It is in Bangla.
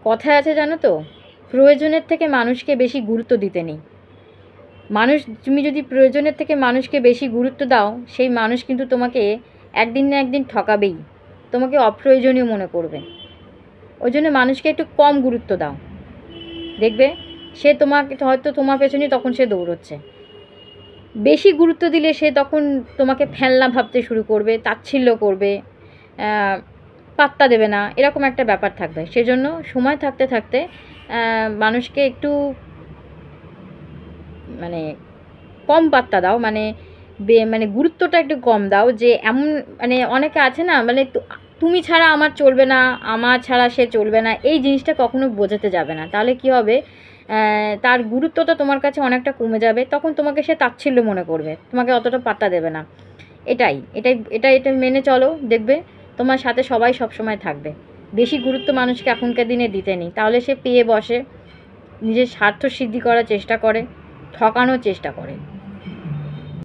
কথায় আছে জানো তো, প্রয়োজনের থেকে মানুষকে বেশি গুরুত্ব দিতে নেই। তুমি যদি প্রয়োজনের থেকে মানুষকে বেশি গুরুত্ব দাও, সেই মানুষ কিন্তু তোমাকে একদিন না একদিন ঠকাবেই, তোমাকে অপ্রয়োজনীয় মনে করবে। ওই জন্য মানুষকে একটু কম গুরুত্ব দাও, দেখবে সে তোমাকে হয়তো তোমার পেছনে তখন সে দৌড়চ্ছে। বেশি গুরুত্ব দিলে সে তখন তোমাকে ফেলনা ভাবতে শুরু করবে, তাচ্ছিল্য করবে, পাত্তা দেবে না, এরকম একটা ব্যাপার থাকবে। সেজন্য সময় থাকতে থাকতে মানুষকে একটু মানে কম পাত্তা দাও, মানে গুরুত্বটা একটু কম দাও। যে এমন মানে অনেকে আছে না, মানে তুমি ছাড়া আমার চলবে না, আমার ছাড়া সে চলবে না, এই জিনিসটা কখনো বোঝাতে যাবে না। তাহলে কি হবে, তার গুরুত্বটা তোমার কাছে অনেকটা কমে যাবে, তখন তোমাকে সে তাচ্ছিল্য মনে করবে, তোমাকে অতটা পাত্তা দেবে না। এটা মেনে চলো, দেখবে তোমার সাথে সবাই সবসময় থাকবে। বেশি গুরুত্ব মানুষকে এখনকার দিনে দিতে নেই, তাহলে সে পেয়ে বসে, নিজের স্বার্থ সিদ্ধি করার চেষ্টা করে, ঠকানোর চেষ্টা করে।